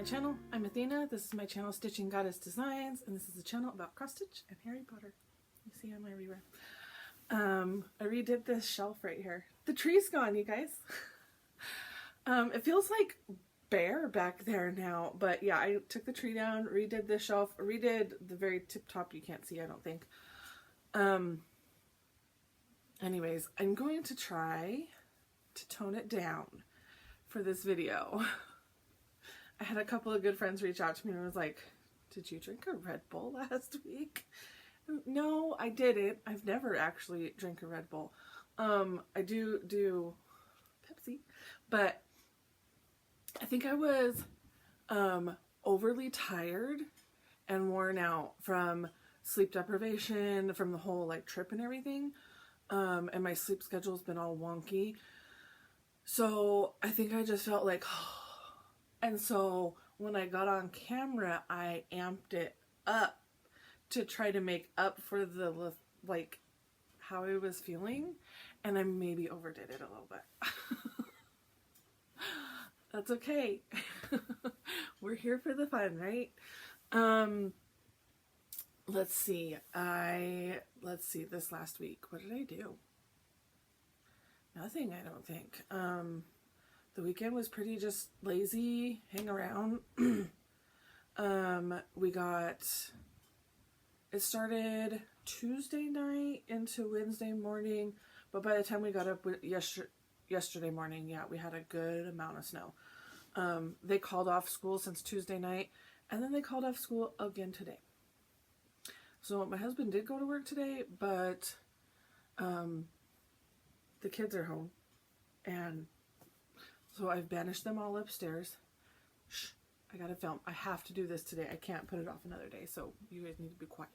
channel. I'm Athena. This is my channel, Stitching Goddess Designs, and this is a channel about cross stitch and Harry Potter. You see I'm everywhere. I redid this shelf right here. The tree's gone, you guys. It feels like bare back there now, but yeah, I took the tree down, redid this shelf, redid the very tip top. You can't see, I don't think. Anyways, I'm going to try to tone it down for this video. I had a couple of good friends reach out to me and was like, did you drink a Red Bull last week? No, I didn't. I've never actually drank a Red Bull. I do Pepsi, but I think I was overly tired and worn out from sleep deprivation, from the whole like trip and everything. And my sleep schedule's been all wonky. So I think I just felt like, and so when I got on camera, I amped it up to try to make up for the, like, how I was feeling, and I maybe overdid it a little bit. That's okay. We're here for the fun, right? Let's see, this last week, what did I do? Nothing, I don't think. The weekend was pretty just lazy, hang around. It started Tuesday night into Wednesday morning, but by the time we got up yesterday morning, yeah, we had a good amount of snow. They called off school since Tuesday night, and then they called off school again today. So my husband did go to work today, but the kids are home, and so I've banished them all upstairs. Shh, I gotta film. I have to do this today. I can't put it off another day, so you guys need to be quiet.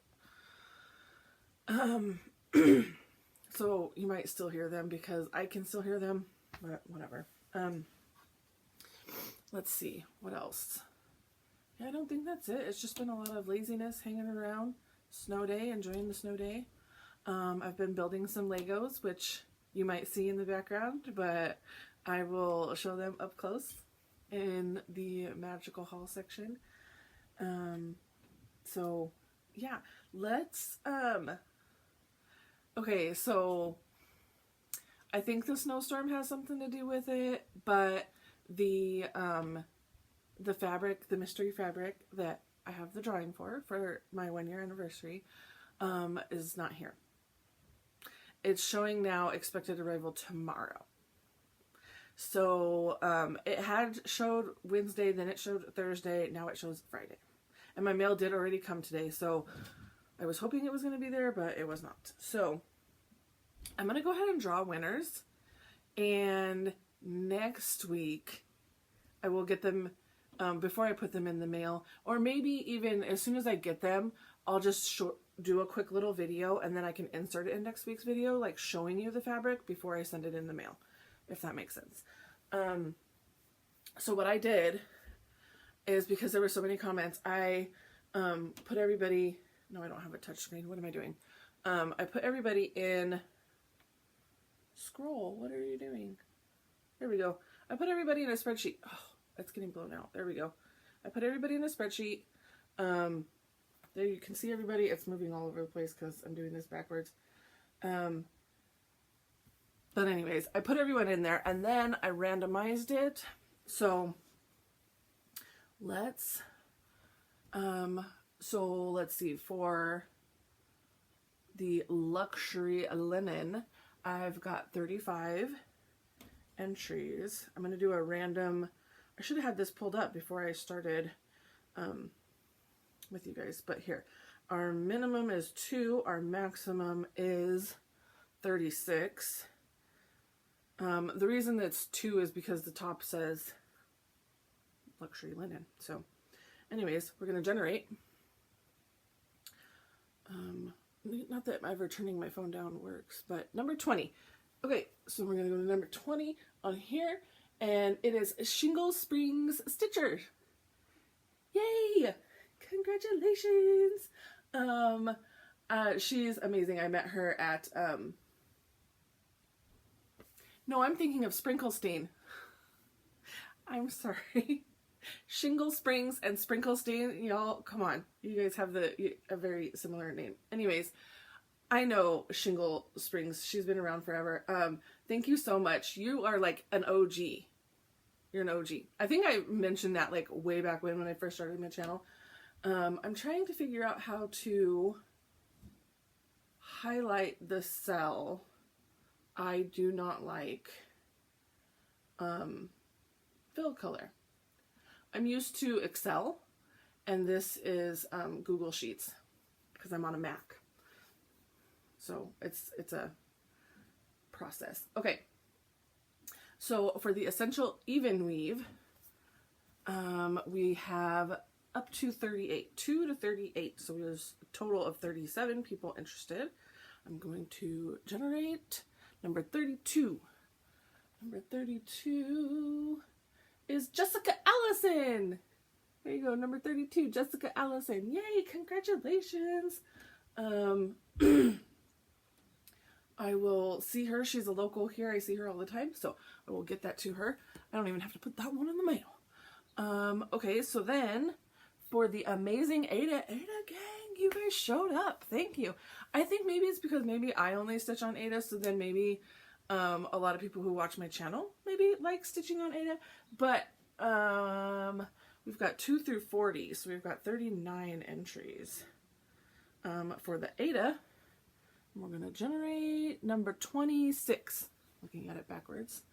So you might still hear them because I can still hear them, but whatever. Let's see, what else? Yeah, I don't think that's it. It's just been a lot of laziness, hanging around. Snow day, enjoying the snow day. I've been building some Legos, which you might see in the background, but I will show them up close in the magical haul section. So yeah, let's, okay, so I think the snowstorm has something to do with it, but the fabric, the mystery fabric that I have the drawing for my 1-year anniversary, is not here. It's showing now expected arrival tomorrow. So it had showed Wednesday, then it showed Thursday, now it shows Friday. And my mail did already come today, so I was hoping it was going to be there, but it was not. So I'm going to go ahead and draw winners, and next week I will get them before I put them in the mail, or maybe even as soon as I get them, I'll just do a quick little video, and then I can insert it in next week's video, like showing you the fabric before I send it in the mail, if that makes sense. So what I did is, because there were so many comments, I put everybody, no, I don't have a touch screen. What am I doing? I put everybody in, scroll, what are you doing? There we go. I put everybody in a spreadsheet. Oh, it's getting blown out. There we go. I put everybody in a spreadsheet. There you can see everybody. It's moving all over the place because I'm doing this backwards. But anyways, I put everyone in there, and then I randomized it. So let's see, for the luxury linen, I've got 35 entries. I'm going to do a random, I should have had this pulled up before I started with you guys, but here, our minimum is 2, our maximum is 36. The reason that's 2 is because the top says luxury linen. So anyways, we're going to generate. Not that ever turning my phone down works, but number 20. Okay, so we're going to go to number 20 on here, and it is Jingles Springs Stitcher. Yay! Congratulations! She's amazing. I met her at, no, I'm thinking of Sprinklestein. I'm sorry. Shingle Springs and Sprinkle Stain, y'all, come on. You guys have a very similar name. Anyways, I know Shingle Springs. She's been around forever. Thank you so much. You are like an OG. You're an OG. I think I mentioned that like way back when I first started my channel. I'm trying to figure out how to highlight the cell I do not like fill color. I'm used to Excel, and this is Google Sheets because I'm on a Mac. So it's a process. Okay. So for the Essential Even Weave, we have up to 38, 2 to 38. So there's a total of 37 people interested. I'm going to generate number 32. Number 32 is Jessica Allison. There you go, number 32, Jessica Allison. Yay, congratulations. I will see her. She's a local here. I see her all the time, so I will get that to her. I don't even have to put that one in the mail. Okay, so then for the amazing Ada gang, you guys showed up. Thank you. I think maybe it's because maybe I only stitch on Ada, so then maybe a lot of people who watch my channel maybe like stitching on Ada, but we've got 2 through 40, so we've got 39 entries for the Ada. We're going to generate number 26, looking at it backwards.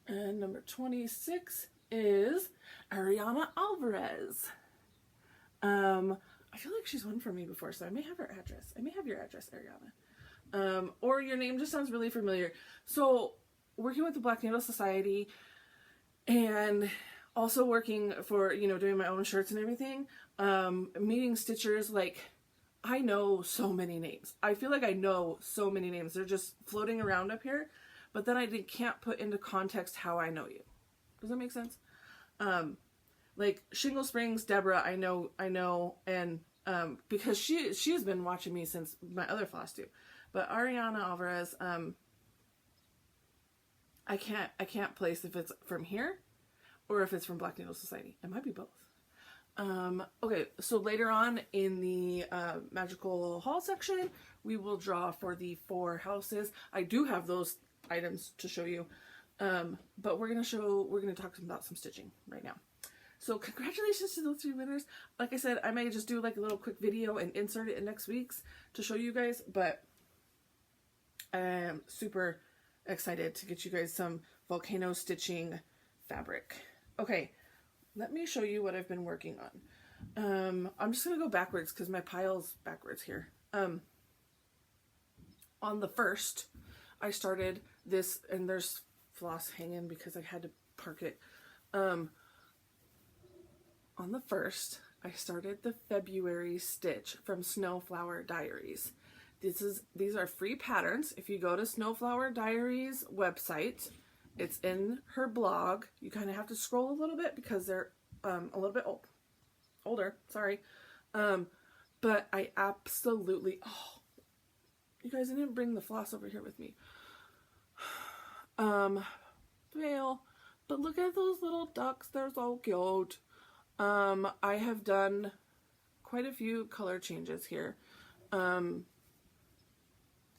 And number 26 is Ariana Alvarez. I feel like she's won for me before, so I may have her address. I may have your address, Ariana. Or your name just sounds really familiar. So, working with the Black Needle Society and also working for, you know, doing my own shirts and everything, meeting stitchers, like, I know so many names. I feel like I know so many names. They're just floating around up here, but then I can't put into context how I know you. Does that make sense? Like Shingle Springs, Deborah, I know, and because she's been watching me since my other Flosstube. But Ariana Alvarez, I can't place if it's from here or if it's from Black Needle Society. It might be both. Okay, so later on in the magical haul section, we will draw for the 4 houses. I do have those items to show you, but we're gonna talk about some stitching right now. So congratulations to those 3 winners. Like I said, I may just do like a little quick video and insert it in next week's to show you guys, but I am super excited to get you guys some volcano stitching fabric. Okay. Let me show you what I've been working on. I'm just going to go backwards because my pile's backwards here. On the 1st, I started this, and there's floss hanging because I had to park it. On the 1st, I started the February stitch from Snowflower Diaries. These are free patterns. If you go to Snowflower Diaries website, it's in her blog. You kind of have to scroll a little bit because they're a little bit older. Sorry. But I absolutely... Oh, you guys, I didn't bring the floss over here with me. Fail. But look at those little ducks. They're so cute. I have done quite a few color changes here.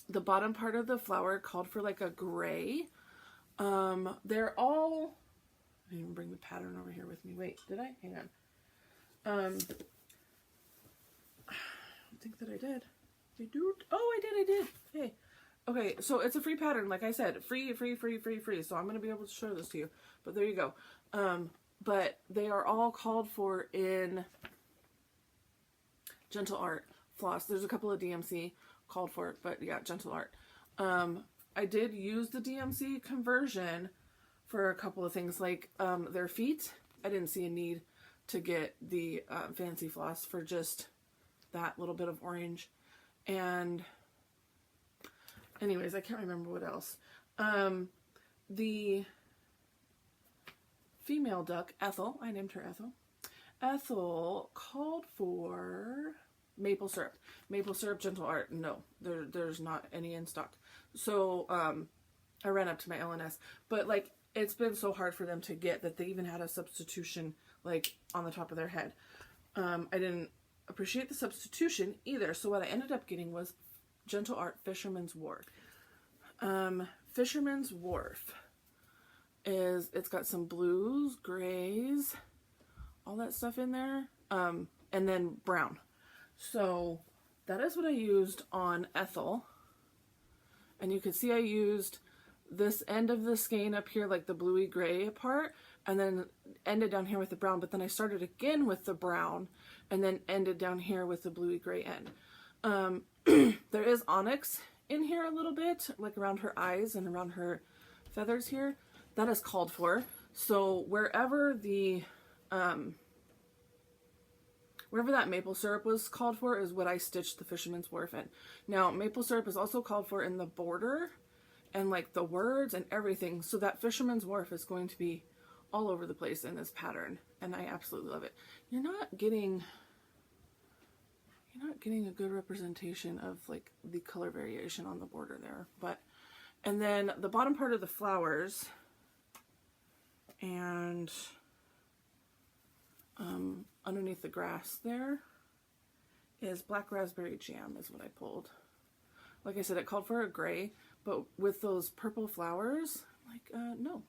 The bottom part of the flower called for like a gray. They're all, I didn't even bring the pattern over here with me. Wait, did I? Hang on. I don't think that I did. Oh, I did. Hey. Okay, so it's a free pattern, like I said. Free. So I'm going to be able to show this to you. But there you go. But they are all called for in Gentle Art floss. There's a couple of DMC called for it, but yeah, Gentle Art. I did use the DMC conversion for a couple of things, like their feet. I didn't see a need to get the fancy floss for just that little bit of orange. And anyways, I can't remember what else. The female duck, Ethel, I named her Ethel. Ethel called for maple syrup. Maple syrup, Gentle Art. No, there's not any in stock. So I ran up to my LNS. But like it's been so hard for them to get that they even had a substitution like on the top of their head. I didn't appreciate the substitution either. So what I ended up getting was Gentle Art Fisherman's Wharf. Fisherman's Wharf it's got some blues, grays, all that stuff in there, and then brown. So that is what I used on Ethel. And you can see I used this end of the skein up here, like the bluey gray part, and then ended down here with the brown, but then I started again with the brown and then ended down here with the bluey gray end. There is onyx in here a little bit, like around her eyes and around her feathers here. That is called for. So wherever the wherever that maple syrup was called for is what I stitched the Fisherman's Wharf in. Now, maple syrup is also called for in the border and like the words and everything. So that Fisherman's Wharf is going to be all over the place in this pattern, and I absolutely love it. You're not getting a good representation of like the color variation on the border there, but and then the bottom part of the flowers and underneath the grass there is black raspberry jam is what I pulled. Like I said, it called for a gray, but with those purple flowers, like, no,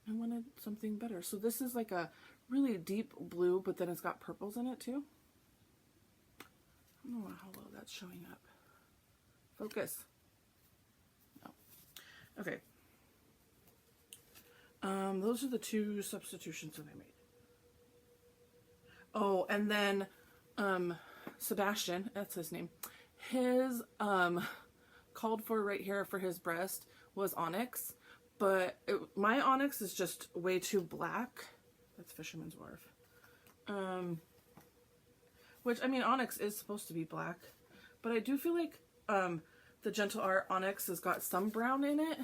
I wanted something better. So this is like a really deep blue, but then it's got purples in it too. I don't know how well that's showing up. Focus. No. Okay. Those are the two substitutions that I made. Oh, and then Sebastian, that's his name, his called for right here for his breast was onyx, but my onyx is just way too black. That's Fisherman's Wharf. Which, I mean, onyx is supposed to be black, but I do feel like the Gentle Art onyx has got some brown in it,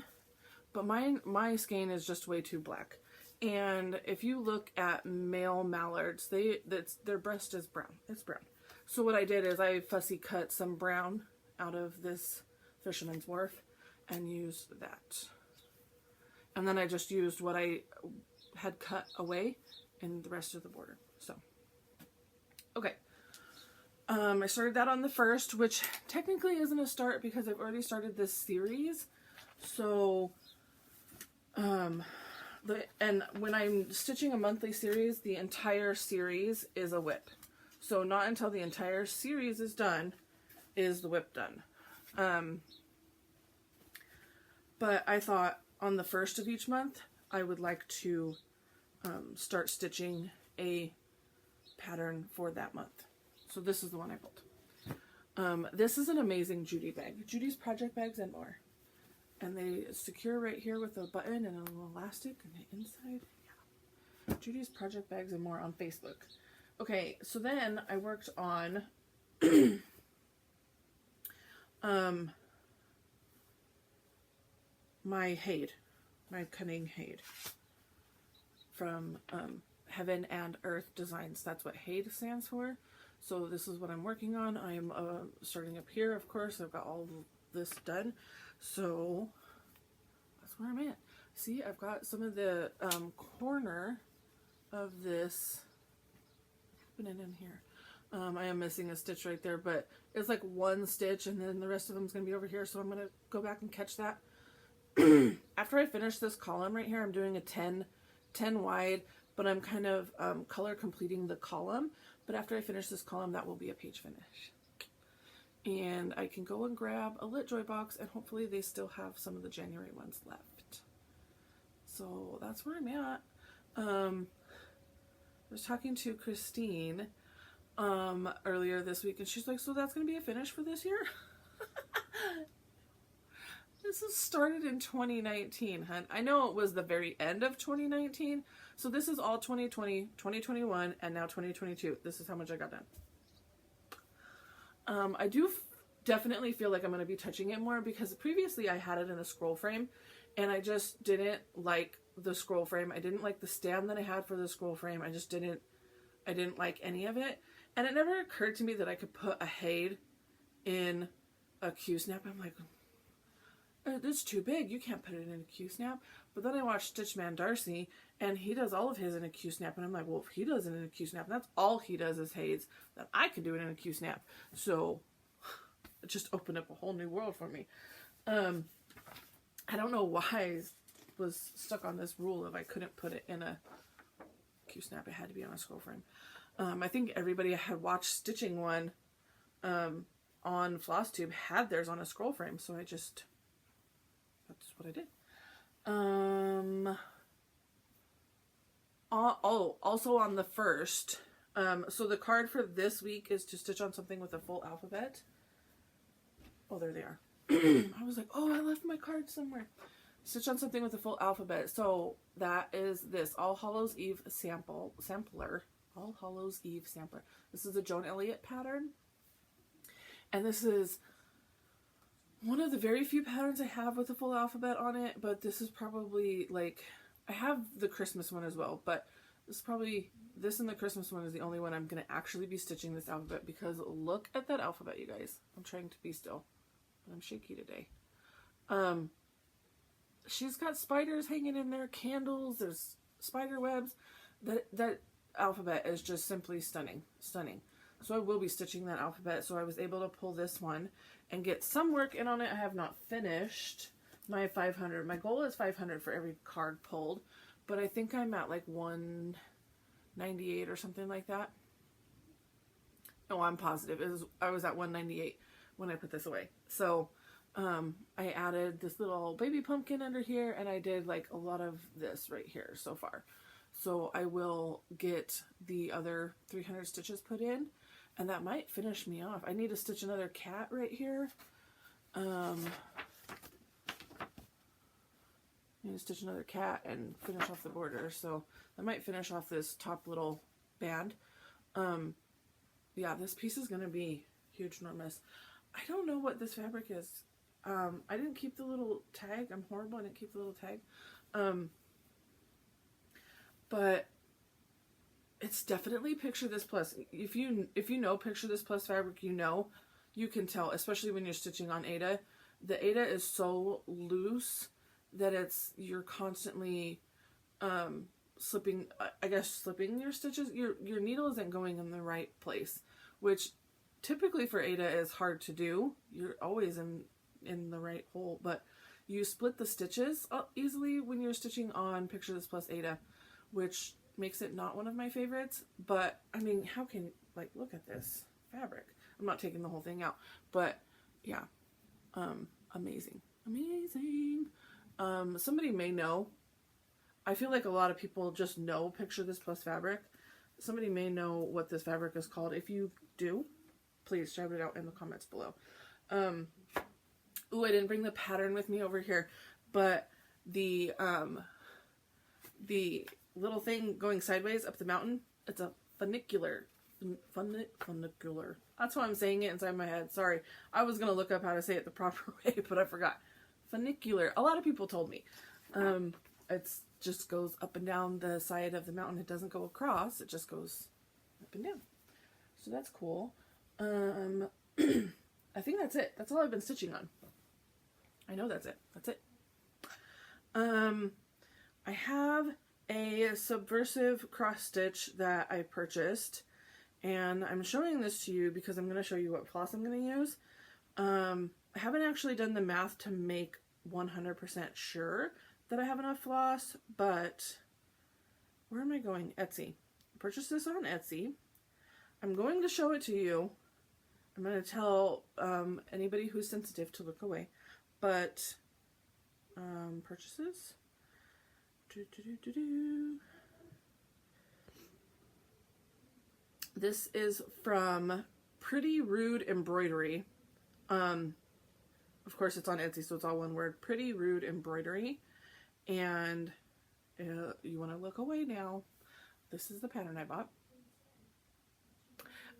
but my skein is just way too black. And if you look at male mallards, their breast is brown. It's brown. So what I did is I fussy cut some brown out of this Fisherman's Wharf and used that. And then I just used what I had cut away in the rest of the border. So, okay. I started that on the 1st, which technically isn't a start because I've already started this series. So, and when I'm stitching a monthly series, the entire series is a whip. So not until the entire series is done is the whip done. But I thought on the 1st of each month, I would like to start stitching a pattern for that month. So this is the one I pulled. This is an amazing Judy bag. Judy's Project Bags and More. And they secure right here with a button and a little elastic on the inside. Yeah. Judy's Project Bags and More on Facebook. Okay, so then I worked on my Hade, my Cunning Hade from Heaven and Earth Designs. That's what Hade stands for. So this is what I'm working on. I'm starting up here, of course. I've got all this done. So that's where I'm at. See, I've got some of the corner of this happening in here. I am missing a stitch right there, but it's like one stitch and then the rest of them is going to be over here. So I'm going to go back and catch that. After I finish this column right here, I'm doing a 10 wide, but I'm kind of color completing the column. But after I finish this column, that will be a page finish. And I can go and grab a Lit Joy box, and hopefully they still have some of the January ones left. So that's where I'm at. I was talking to Christine earlier this week, and she's like, so that's going to be a finish for this year? This is started in 2019, hun. I know it was the very end of 2019, so this is all 2020, 2021, and now 2022. This is how much I got done. I do definitely feel like I'm going to be touching it more because previously I had it in a scroll frame and I just didn't like the scroll frame. I didn't like the stand that I had for the scroll frame. I didn't like any of it. And it never occurred to me that I could put a Hade in a Q-snap. I'm like, it's too big. You can't put it in a Q-snap. But then I watched Stitch Man Darcy, and he does all of his in a Q-snap. And I'm like, well, if he does it in a Q-snap, and that's all he does is Hayes, then I can do it in a Q-snap. So it just opened up a whole new world for me. I don't know why I was stuck on this rule of I couldn't put it in a Q-snap. It had to be on a scroll frame. I think everybody I had watched stitching one on Flosstube had theirs on a scroll frame, so that's what I did. Also on the first, so the card for this week is to stitch on something with a full alphabet. Oh, there they are. I was like, oh, I left my card somewhere. Stitch on something with a full alphabet. So that is this All Hallows Eve sampler. All Hallows Eve sampler. This is a Joan Elliott pattern. And this is one of the very few patterns I have with a full alphabet on it, but this is probably like, I have the Christmas one as well, but this and the Christmas one is the only one I'm going to actually be stitching this alphabet, because look at that alphabet, you guys. I'm trying to be still, but I'm shaky today. She's got spiders hanging in there, candles, there's spider webs. That alphabet is just simply stunning. So I will be stitching that alphabet. So I was able to pull this one and get some work in on it. I have not finished my 500. My goal is 500 for every card pulled, but I think I'm at like 198 or something like that. No, I'm positive. I was at 198 when I put this away. So I added this little baby pumpkin under here, and I did like a lot of this right here so far. So I will get the other 300 stitches put in, and that might finish me off. I need to stitch another cat right here. I need to stitch another cat and finish off the border. So I might finish off this top little band. Yeah, this piece is going to be huge, enormous. I don't know what this fabric is. I didn't keep the little tag. I'm horrible. I didn't keep the little tag. But it's definitely Picture This Plus. If you know Picture This Plus fabric, you can tell, especially when you're stitching on Aida. The Aida is so loose that you're constantly slipping your stitches. Your needle isn't going in the right place, which typically for Aida is hard to do. You're always in the right hole, but you split the stitches easily when you're stitching on Picture This Plus Aida, which makes it not one of my favorites. But I mean, how can, like, look at this fabric. I'm not taking the whole thing out, but yeah, amazing. Somebody may know. I feel like a lot of people just know Picture This Plus fabric. Somebody may know what this fabric is called. If you do, please shout it out in the comments below. Ooh, I didn't bring the pattern with me over here, but the little thing going sideways up the mountain, it's a funicular. Funicular. That's how I'm saying it inside my head. Sorry. I was going to look up how to say it the proper way, but I forgot. Funicular. A lot of people told me. It just goes up and down the side of the mountain. It doesn't go across. It just goes up and down. So that's cool. I think that's it. That's all I've been stitching on. I know that's it. That's it. I have a Subversive cross stitch that I purchased, and I'm showing this to you because I'm going to show you what floss I'm going to use. I haven't actually done the math to make 100% sure that I have enough floss, but where am I going? Etsy. I purchased this on Etsy. I'm going to show it to you. I'm going to tell anybody who's sensitive to look away, but purchases. This is from Pretty Rude Embroidery. Of course, it's on Etsy, so it's all one word. Pretty Rude Embroidery. And you want to look away now. This is the pattern I bought.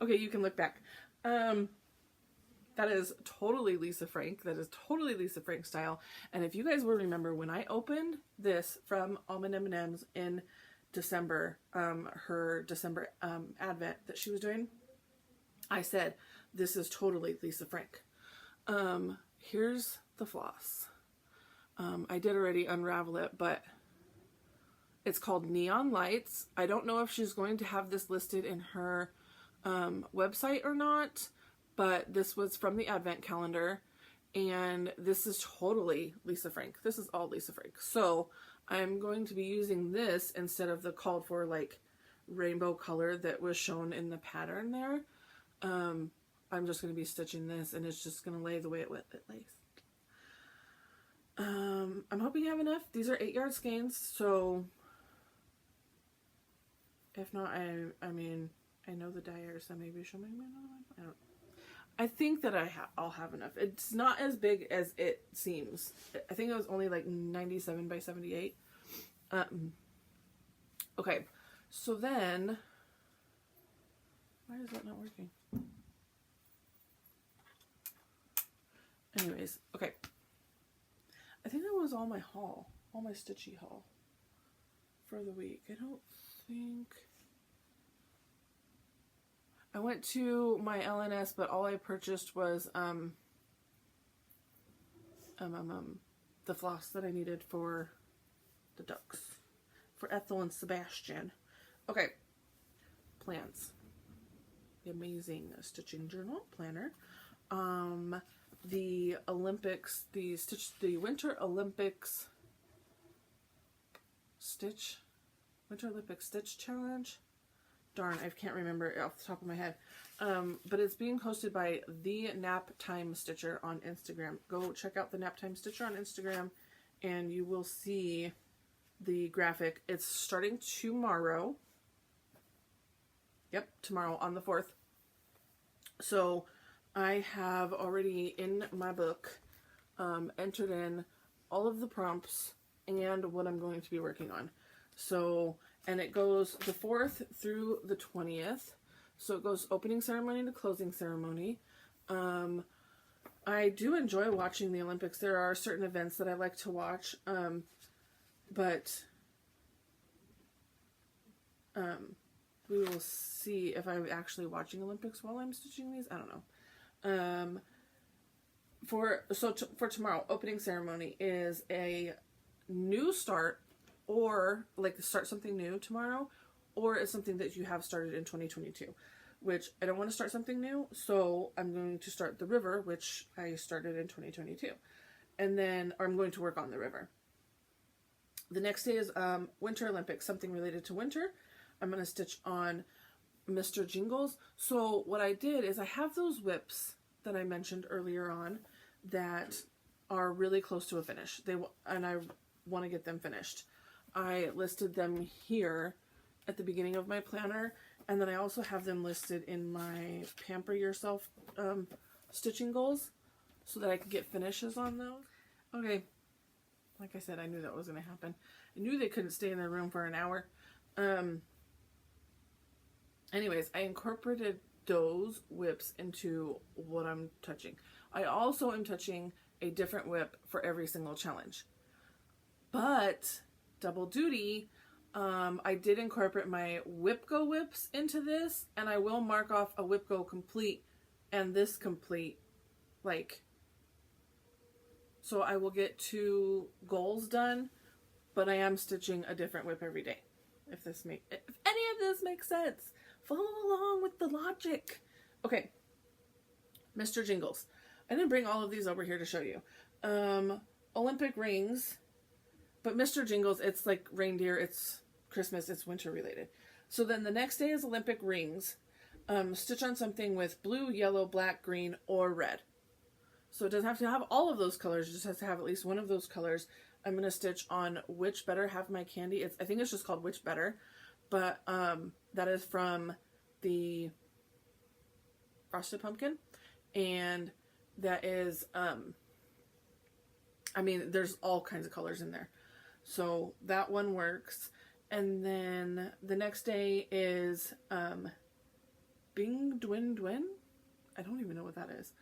Okay, you can look back. That is totally Lisa Frank. That is totally Lisa Frank style. And if you guys will remember, when I opened this from Almond M&M's in December, her December advent that she was doing, I said, this is totally Lisa Frank. Here's the floss. I did already unravel it, but it's called Neon Lights. I don't know if she's going to have this listed in her website or not, but this was from the advent calendar, and this is totally Lisa Frank. This is all Lisa Frank. So I'm going to be using this instead of the called for like rainbow color that was shown in the pattern there. I'm just going to be stitching this, and it's just going to lay the way it lays. I'm hoping you have enough. These are 8-yard skeins, so if not, I mean, I know the dyers, so maybe she'll make me another one. I think that I'll have enough. It's not as big as it seems. I think it was only like 97 by 78. Okay, so then, why is that not working? Anyways, okay. I think that was all my haul, all my stitchy haul for the week. I don't think I went to my LNS, but all I purchased was the floss that I needed for the ducks, for Ethel and Sebastian. Okay, plans. The amazing stitching journal planner. The Olympics, the Winter Olympics Stitch Challenge. Darn, I can't remember it off the top of my head. But it's being hosted by the Nap Time Stitcher on Instagram. Go check out the Nap Time Stitcher on Instagram, and you will see the graphic. It's starting tomorrow. Yep, tomorrow on the 4th. So I have already in my book entered in all of the prompts and what I'm going to be working on. So, and it goes the 4th through the 20th. So it goes opening ceremony to closing ceremony. I do enjoy watching the Olympics. There are certain events that I like to watch, but we will see if I'm actually watching Olympics while I'm stitching these. I don't know. For tomorrow, opening ceremony is a new start, or like start something new tomorrow, or it's something that you have started in 2022, which I don't want to start something new, so I'm going to start the river, which I started in 2022, and then, or I'm going to work on the river. The next day is Winter Olympics, something related to winter. I'm going to stitch on Mr. Jingles. So what I did is I have those whips that I mentioned earlier on that are really close to a finish. And I want to get them finished. I listed them here at the beginning of my planner, and then I also have them listed in my Pamper Yourself stitching goals so that I could get finishes on those. Okay, like I said, I knew that was going to happen. I knew they couldn't stay in their room for an hour. Anyways, I incorporated those whips into what I'm touching. I also am touching a different whip for every single challenge. But, double duty, I did incorporate my Whip Go whips into this, and I will mark off a Whip Go complete and this complete, like, so I will get 2 goals done, but I am stitching a different whip every day. If any of this makes sense, follow along with the logic. Okay, Mr. Jingles. I didn't bring all of these over here to show you. Olympic rings, but Mr. Jingles, it's like reindeer, it's Christmas, it's winter related. So then the next day is Olympic rings. Stitch on something with blue, yellow, black, green, or red. So it doesn't have to have all of those colors, it just has to have at least one of those colors. I'm going to stitch on Which Better Have My Candy. I think it's just called Which Better, but that is from the Frosted Pumpkin, and that is, I mean, there's all kinds of colors in there. So that one works. And then the next day is Bing Dwin Dwin. I don't even know what that is.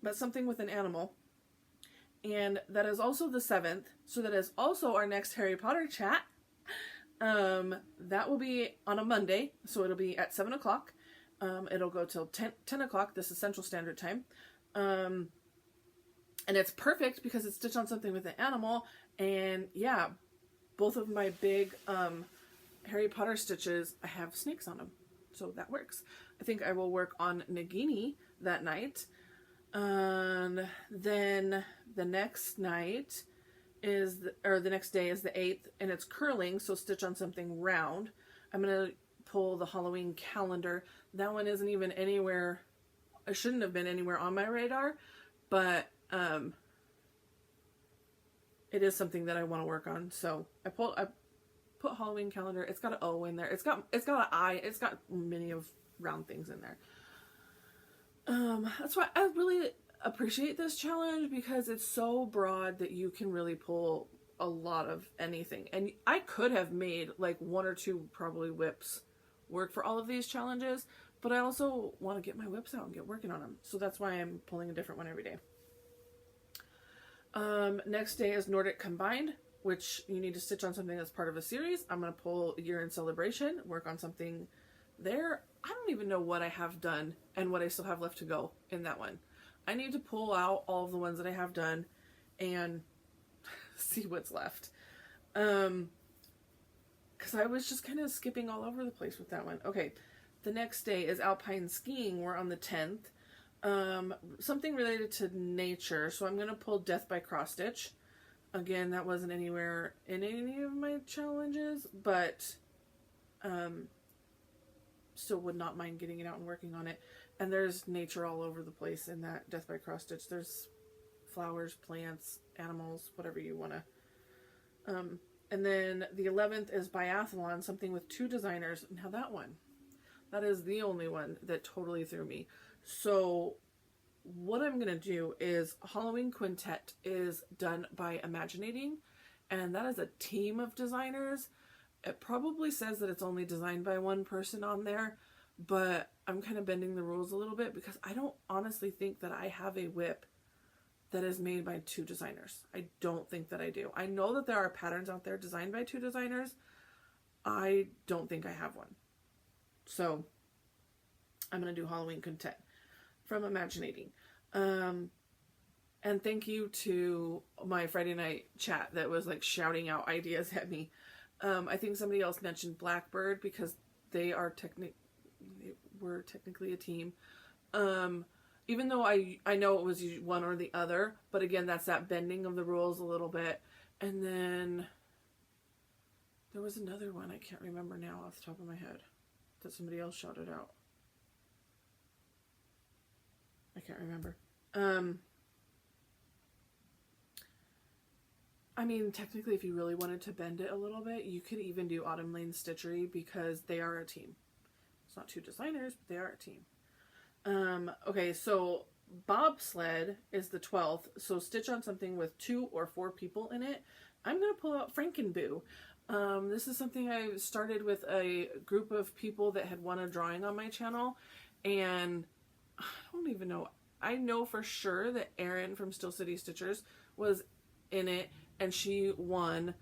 But something with an animal. And that is also the 7th. So that is also our next Harry Potter chat. That will be on a Monday. So it'll be at 7 o'clock. It'll go till 10 o'clock. This is Central Standard Time. And it's perfect because it's stitched on something with an animal. And yeah, both of my big Harry Potter stitches, I have snakes on them. So that works. I think I will work on Nagini that night. And then the next night is, the next day is the 8th, and it's curling, so stitch on something round. I'm going to pull the Halloween calendar. That one isn't even anywhere, it shouldn't have been anywhere on my radar, but it is something that I want to work on. So I put Halloween calendar. It's got an O in there. It's got an I. It's got many of round things in there. That's why I really appreciate this challenge, because it's so broad that you can really pull a lot of anything. And I could have made like 1 or 2 probably whips work for all of these challenges, but I also want to get my whips out and get working on them. So that's why I'm pulling a different one every day. Next day is Nordic Combined, which you need to stitch on something that's part of a series. I'm going to pull Year in Celebration, work on something there. I don't even know what I have done and what I still have left to go in that one. I need to pull out all of the ones that I have done and see what's left. Because I was just kind of skipping all over the place with that one. Okay, the next day is Alpine Skiing. We're on the 10th. Something related to nature. So I'm going to pull Death by Cross Stitch. Again, that wasn't anywhere in any of my challenges, but still would not mind getting it out and working on it. And there's nature all over the place in that Death by Cross Stitch. There's flowers, plants, animals, whatever you want to. And then the 11th is Biathlon, something with 2 designers. Now that is the only one that totally threw me. So what I'm going to do is Halloween Quintet is done by Imaginating, and that is a team of designers. It probably says that it's only designed by one person on there, but I'm kind of bending the rules a little bit because I don't honestly think that I have a whip that is made by 2 designers. I don't think that I do. I know that there are patterns out there designed by 2 designers. I don't think I have one. So I'm going to do Halloween Quintet from Imaginating. And thank you to my Friday night chat that was like shouting out ideas at me. I think somebody else mentioned Blackbird because they were technically a team. Even though I know it was one or the other, but again, that's that bending of the rules a little bit. And then there was another one I can't remember now off the top of my head that somebody else shouted out. I can't remember. I mean, technically, if you really wanted to bend it a little bit, you could even do Autumn Lane Stitchery because they are a team. It's not 2 designers, but they are a team. Okay, so Bobsled is the 12th, so stitch on something with 2 or 4 people in it. I'm going to pull out Frankenboo. This is something I started with a group of people that had won a drawing on my channel, and I don't even know. I know for sure that Erin from Still City Stitchers was in it, and she won,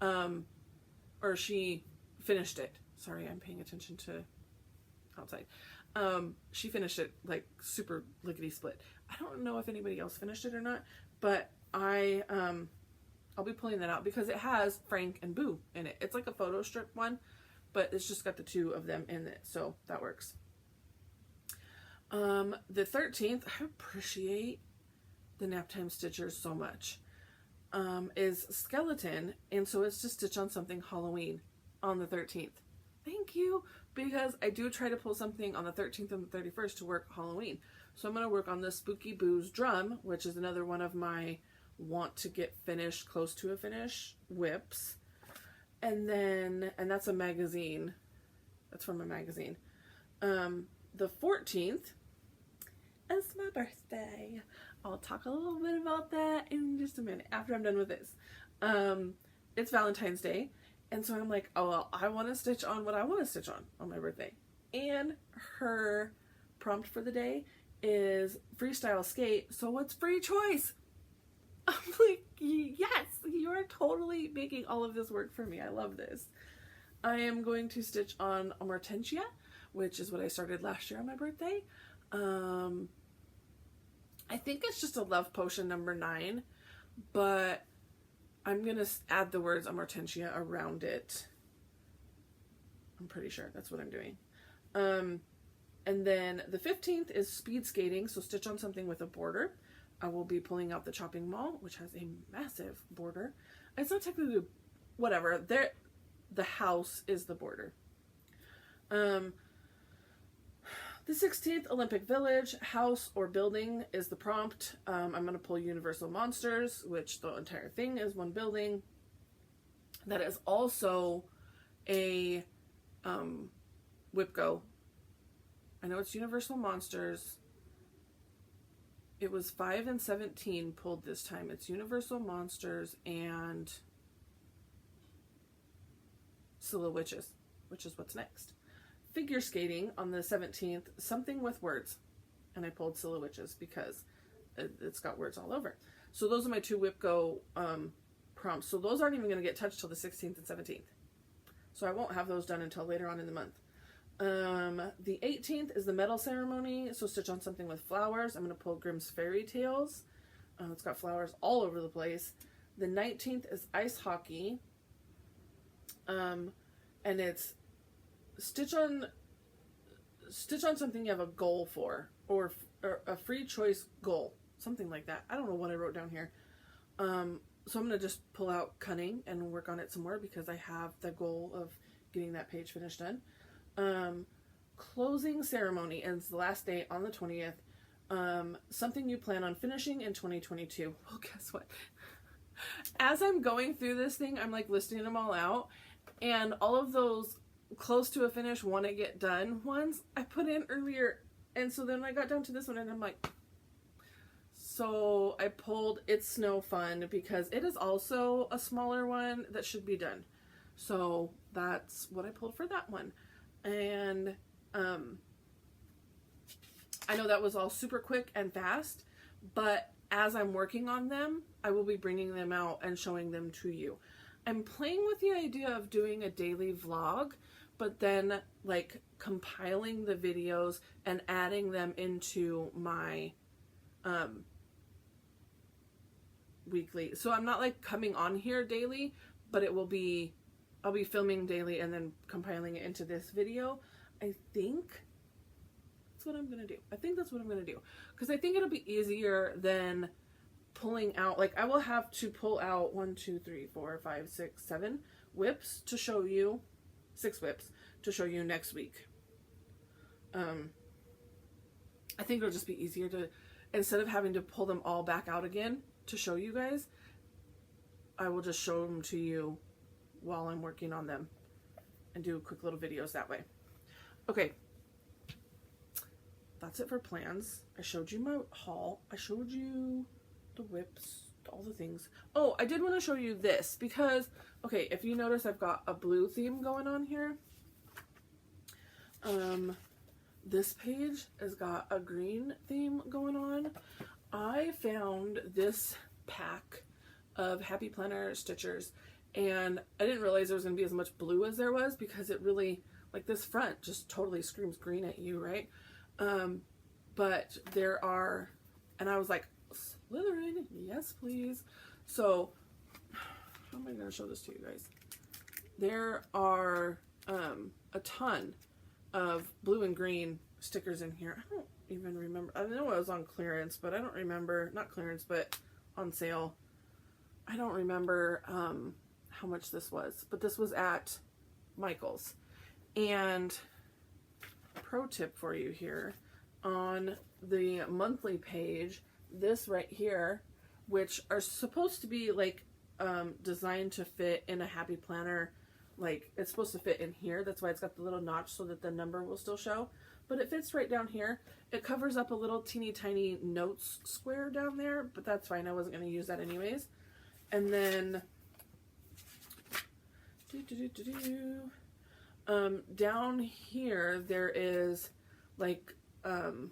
or she finished it. Sorry, I'm paying attention to outside. She finished it like super lickety split. I don't know if anybody else finished it or not, but I'll be pulling that out because it has Frank and Boo in it. It's like a photo strip one, but it's just got the 2 of them in it, so that works. The 13th, I appreciate the Naptime Stitchers so much, is Skeleton, and so it's to stitch on something Halloween on the 13th. Thank you, because I do try to pull something on the 13th and the 31st to work Halloween. So I'm going to work on the Spooky Boo's Drum, which is another one of my want to get finished, close to a finish whips. And that's a magazine. That's from a magazine. The 14th is my birthday. I'll talk a little bit about that in just a minute after I'm done with this. It's Valentine's Day, and so I'm like, oh well, I want to stitch on what I want to stitch on my birthday. And her prompt for the day is freestyle skate, so it's free choice. I'm like, yes, you are totally making all of this work for me. I love this. I am going to stitch on a Hortensia, which is what I started last year on my birthday. I think it's just a love potion number 9, but I'm going to add the words Amortentia around it. I'm pretty sure that's what I'm doing. And then the 15th is speed skating, so stitch on something with a border. I will be pulling out the chopping mall, which has a massive border. It's not technically, whatever, the house is the border. The 16th, Olympic Village, house or building is the prompt. I'm going to pull Universal Monsters, which the entire thing is one building. That is also a WIPGO. I know it's Universal Monsters. It was 5 and 17 pulled this time. It's Universal Monsters and Scylla Witches, which is what's next. Figure skating on the 17th, something with words. And I pulled Scylla Witches because it's got words all over. So those are my 2 WIPGO prompts. So those aren't even going to get touched till the 16th and 17th. So I won't have those done until later on in the month. The 18th is the medal ceremony. So stitch on something with flowers. I'm going to pull Grimm's Fairy Tales. It's got flowers all over the place. The 19th is ice hockey. And it's stitch on something you have a goal for, or a free choice goal, something like that. I don't know what I wrote down here. So I'm going to just pull out cunning and work on it some more because I have the goal of getting that page finished done. Closing ceremony ends the last day on the 20th. Something you plan on finishing in 2022. Well, guess what? As I'm going through this thing, I'm like listing them all out, and all of those close to a finish, want to get done ones I put in earlier, and so then I got down to this one and I'm like, so I pulled It's Snow Fun because it is also a smaller one that should be done. So that's what I pulled for that one. And I know that was all super quick and fast, but as I'm working on them, I will be bringing them out and showing them to you. I'm playing with the idea of doing a daily vlog, but then like compiling the videos and adding them into my weekly. So I'm not like coming on here daily, but I'll be filming daily and then compiling it into this video. I think that's what I'm gonna do. Because I think it'll be easier than pulling out, like I will have to pull out 1, 2, 3, 4, 5, 6, 7 whips to show you, 6 whips to show you next week. I think it'll just be easier to, instead of having to pull them all back out again to show you guys, I will just show them to you while I'm working on them and do quick little videos that way. Okay, that's it for plans. I showed you my haul. I showed you the whips, all the things. Oh, I did want to show you this because, okay, if you notice, I've got a blue theme going on here. This page has got a green theme going on. I found this pack of Happy Planner Stitchers, and I didn't realize there was going to be as much blue as there was because it really, like this front just totally screams green at you, right? But there are, and I was like, Slytherin, yes please. So, how am I going to show this to you guys? There are a ton of blue and green stickers in here. I don't even remember. I know it was on clearance, but I don't remember, not clearance, but on sale. I don't remember how much this was, but this was at Michael's. And pro tip for you here, on the monthly page, this right here, which are supposed to be like designed to fit in a Happy Planner, like it's supposed to fit in here. That's why it's got the little notch so that the number will still show, but it fits right down here. It covers up a little teeny tiny notes square down there, but that's fine. I wasn't going to use that anyways. And then down here there is like hang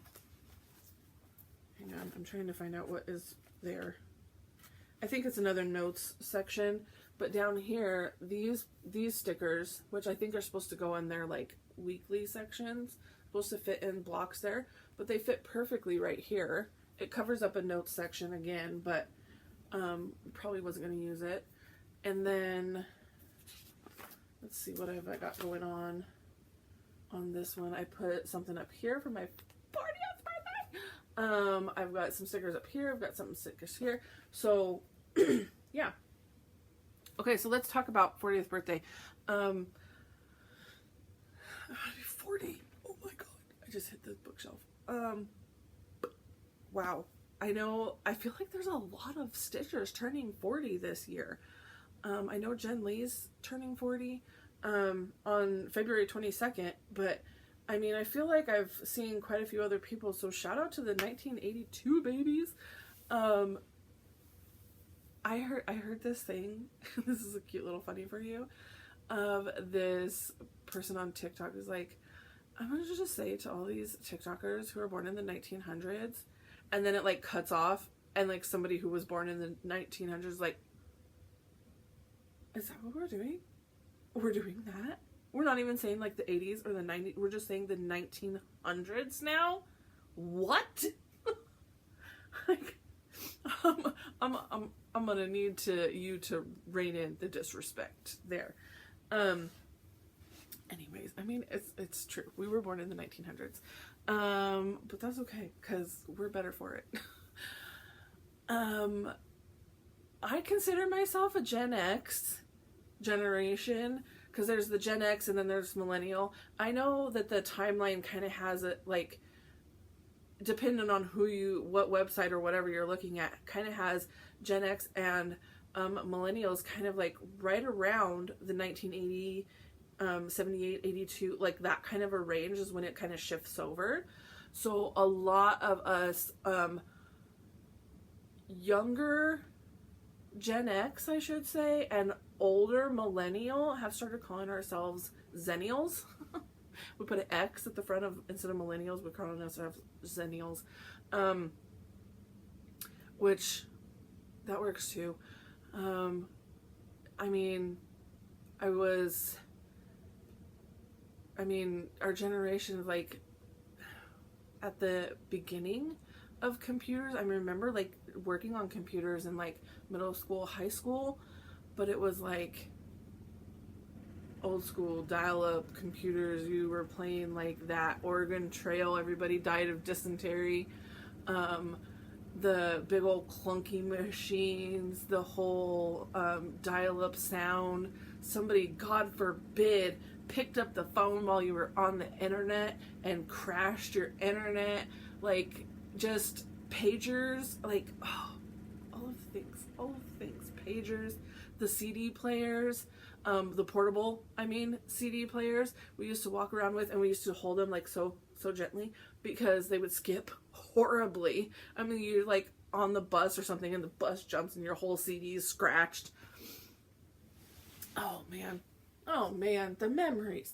on, I'm trying to find out what is there. I think it's another notes section, but down here these stickers, which I think are supposed to go in their like weekly sections, supposed to fit in blocks there, but they fit perfectly right here it covers up a notes section again, but probably wasn't going to use it. And then let's see what I've got going on this one. I put something up here for my 40th birthday. I've got some stickers up here. I've got some stickers here. So yeah. Okay, so let's talk about 40th birthday. I'm gonna be 40. Oh my god. I just hit the bookshelf. Wow. I know, I feel like there's a lot of Stitchers turning 40 this year. I know Jen Lee's turning 40 on February 22nd, but I mean, I feel like I've seen quite a few other people, so shout out to the 1982 babies. I heard this thing, this is a cute little funny for you, of this person on TikTok who's like, I'm going to just say to all these TikTokers who were born in the 1900s, and then it like cuts off, and like somebody who was born in the 1900s like, is that what we're doing? We're doing that? We're not even saying like the 80s or the 90s, we're just saying the 1900s now? What? Like, I'm gonna need you to rein in the disrespect there. Anyways, I mean, it's true. We were born in the 1900s. But that's okay, because we're better for it. I consider myself a Gen X generation, because there's the Gen X and then there's Millennial. I know that the timeline kind of has it, like, depending on what website or whatever you're looking at, kind of has Gen X and Millennials kind of like right around the 1980, 78, 82, like that kind of a range is when it kind of shifts over. So a lot of us younger Gen X, I should say, and older Millennial have started calling ourselves Zennials. We put an X at the front of, instead of Millennials, we're calling ourselves Zennials. Which, that works too. I mean, our generation, like, at the beginning of computers, I remember, like, working on computers in, like, middle school, high school, but it was, like, old school dial-up computers. You were playing, like, that Oregon Trail, everybody died of dysentery, the big old clunky machines, the whole dial-up sound. Somebody, God forbid, picked up the phone while you were on the internet and crashed your internet. Like, just pagers, like, oh, all of the things, pagers, the CD players, the portable, CD players we used to walk around with, and we used to hold them like so gently because they would skip horribly. I mean, you're like on the bus or something and the bus jumps and your whole CD is scratched. Oh man, the memories.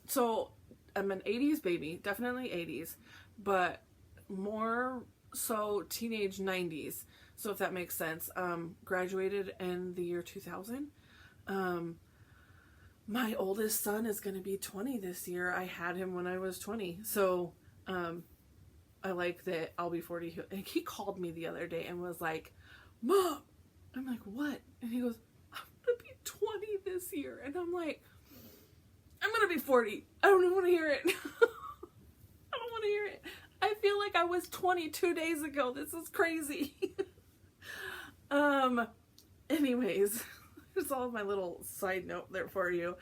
So I'm an 80s baby, definitely 80s, but more so teenage 90s. So if that makes sense. Graduated in the year 2000. My oldest son is going to be 20 this year. I had him when I was 20. So I like that I'll be 40. And he called me the other day and was like, Mom! I'm like, what? And he goes, I'm going to be 20 this year. And I'm like, I'm going to be 40. I don't even want to hear it. I don't want to hear it. I feel like I was 22 days ago. This is crazy. Anyways, there's all my little side note there for you.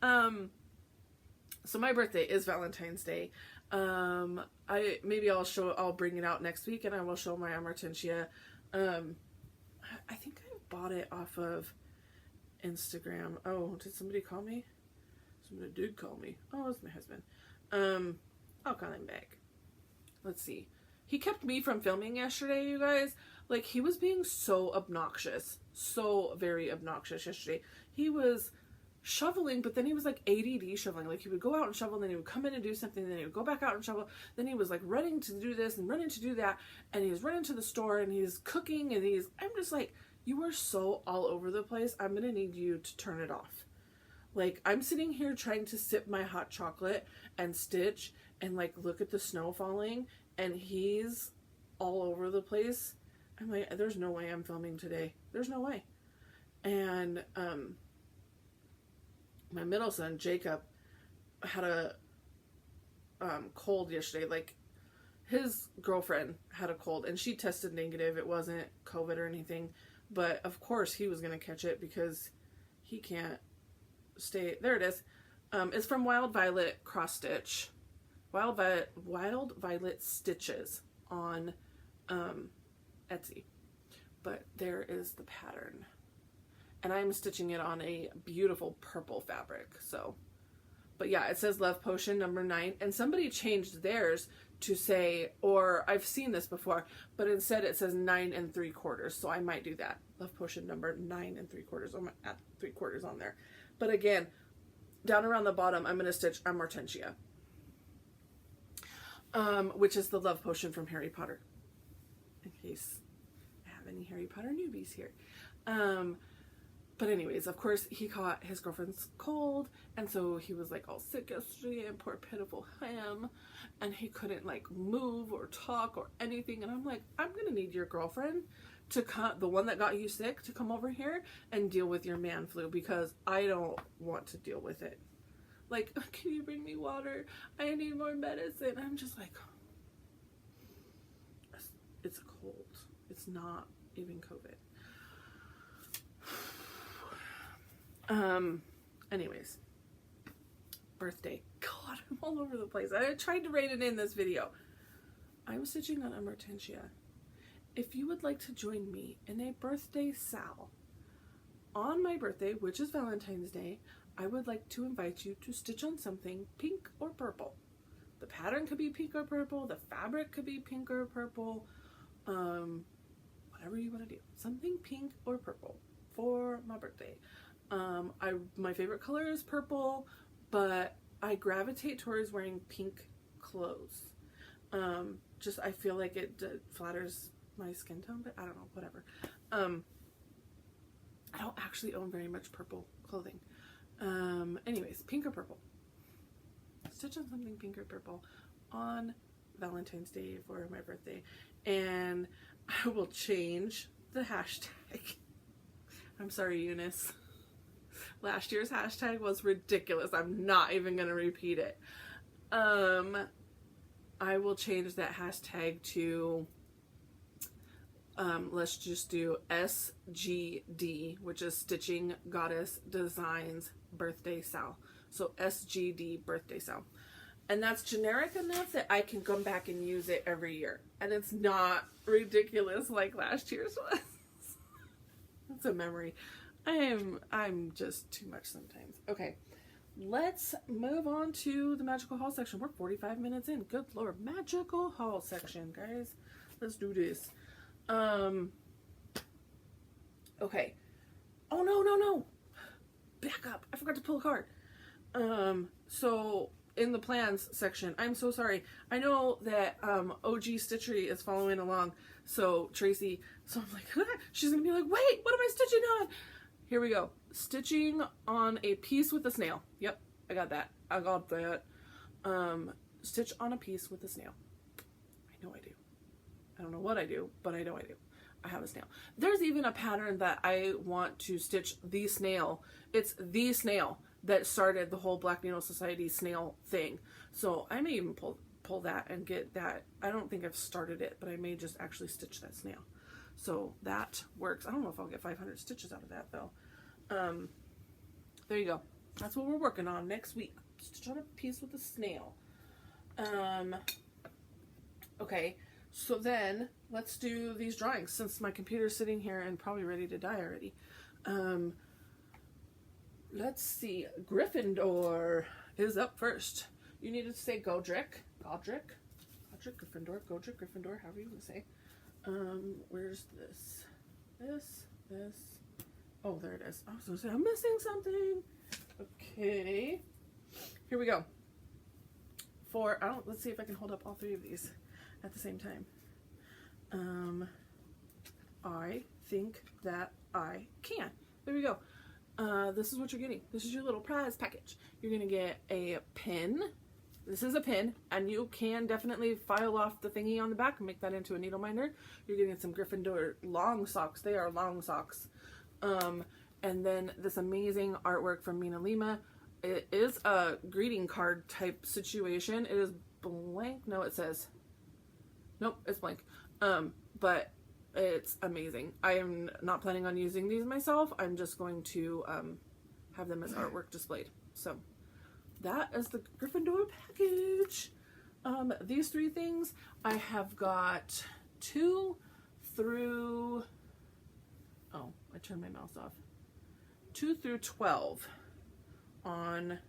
So my birthday is Valentine's Day. I'll bring it out next week and I will show my Amartentia. I think I bought it off of Instagram. Oh, did somebody call me? Somebody did call me. Oh, it's my husband. I'll call him back. Let's see. He kept me from filming yesterday, you guys. Like, he was being so obnoxious. So very obnoxious yesterday. He was shoveling, but then he was like ADD shoveling. Like, he would go out and shovel, then he would come in and do something, then he would go back out and shovel. Then he was like running to do this and running to do that. And he was running to the store and he's cooking and I'm just like, you are so all over the place. I'm going to need you to turn it off. Like, I'm sitting here trying to sip my hot chocolate and stitch, and like look at the snow falling, and he's all over the place. I'm like, there's no way I'm filming today. There's no way. And my middle son, Jacob, had a cold yesterday. Like, his girlfriend had a cold, and she tested negative. It wasn't COVID or anything. But, of course, he was going to catch it because he can't stay. There it is. It's from Wild Violet Cross Stitch. Wild Violet Stitches on Etsy. But there is the pattern. And I'm stitching it on a beautiful purple fabric. So, but yeah, it says Love Potion number 9. And somebody changed theirs to say, or I've seen this before, but instead it says 9 3/4. So I might do that. Love Potion number 9 3/4. I'm at 3/4 on there. But again, down around the bottom, I'm going to stitch Amortentia, which is the Love Potion from Harry Potter, in case I have any Harry Potter newbies here. But anyways, of course, he caught his girlfriend's cold, and so he was like all sick yesterday, and poor pitiful him, and he couldn't like move or talk or anything. And I'm like, I'm gonna need your girlfriend to come, the one that got you sick, to come over here and deal with your man flu, because I don't want to deal with it. Like, can you bring me water? I need more medicine. I'm just like, it's a cold. It's not even COVID. Anyways, birthday. God, I'm all over the place. I tried to write it in this video. I'm stitching on Amortentia. If you would like to join me in a birthday sal on my birthday, which is Valentine's Day, I would like to invite you to stitch on something pink or purple. The pattern could be pink or purple. The fabric could be pink or purple. Whatever you want to do. Something pink or purple for my birthday. My favorite color is purple, but I gravitate towards wearing pink clothes. Just, I feel like it flatters my skin tone, but I don't know, whatever. I don't actually own very much purple clothing. Anyways, pink or purple. Stitch on something pink or purple on Valentine's Day for my birthday, and I will change the hashtag. I'm sorry, Eunice. Last year's hashtag was ridiculous. I'm not even going to repeat it. I will change that hashtag to, let's just do SGD, which is Stitching Goddess Designs Birthday Sal. So SGD Birthday Sal. And that's generic enough that I can come back and use it every year. And it's not ridiculous like last year's was. It's a memory. I'm just too much sometimes. Okay, let's move on to the magical haul section. We're 45 minutes in. Good Lord, magical haul section, guys. Let's do this. Okay. Oh, no. Back up. I forgot to pull a card. So in the plans section, I'm so sorry. I know that OG Stitchery is following along. So Tracy, so I'm like, she's gonna be like, wait, what am I stitching on? Here we go. Stitching on a piece with a snail. Yep, I got that. Stitch on a piece with a snail. I know I do. I don't know what I do, but I know I do. I have a snail. There's even a pattern that I want to stitch the snail. It's the snail that started the whole Black Needle Society snail thing. So I may even pull that and get that. I don't think I've started it, but I may just actually stitch that snail. So that works. I don't know if I'll get 500 stitches out of that though. There you go. That's what we're working on next week. Stitch on a piece with a snail. Okay, so then let's do these drawings since my computer's sitting here and probably ready to die already. Let's see. Gryffindor is up first. You needed to say Godric, Gryffindor, Gryffindor, however you want to say. Where's this? This. Oh, there it is. I was going to say, I'm missing something. Okay. Here we go. Let's see if I can hold up all three of these at the same time. I think that I can. There we go. This is what you're getting. This is your little prize package. You're going to get a pin. this is a pin, and you can definitely file off the thingy on the back and make that into a needle minder. You're getting some Gryffindor long socks. They are long socks. And then this amazing artwork from Mina Lima. It is a greeting card type situation. It is blank. No, it says, nope, it's blank. But it's amazing. I am not planning on using these myself. I'm just going to have them as artwork displayed. So that is the Gryffindor package. These 3 things, I have got 2 through, oh, I turned my mouse off. 2 through 12 on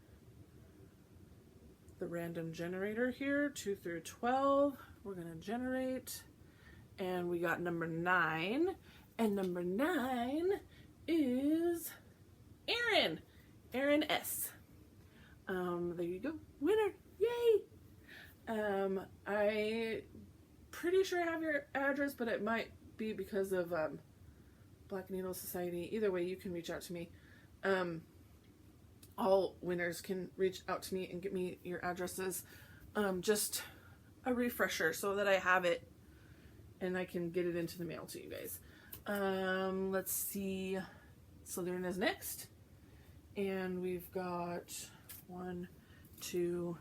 the random generator here. 2 through 12, we're gonna generate. And we got number 9. And number 9 is Aaron. Aaron S. There you go. Winner. Yay! I pretty sure I have your address, but it might be because of Black Needle Society. Either way, you can reach out to me. All winners can reach out to me and get me your addresses. Just a refresher so that I have it and I can get it into the mail to you guys. Let's see. Slytherin is next. And we've got 1, 2,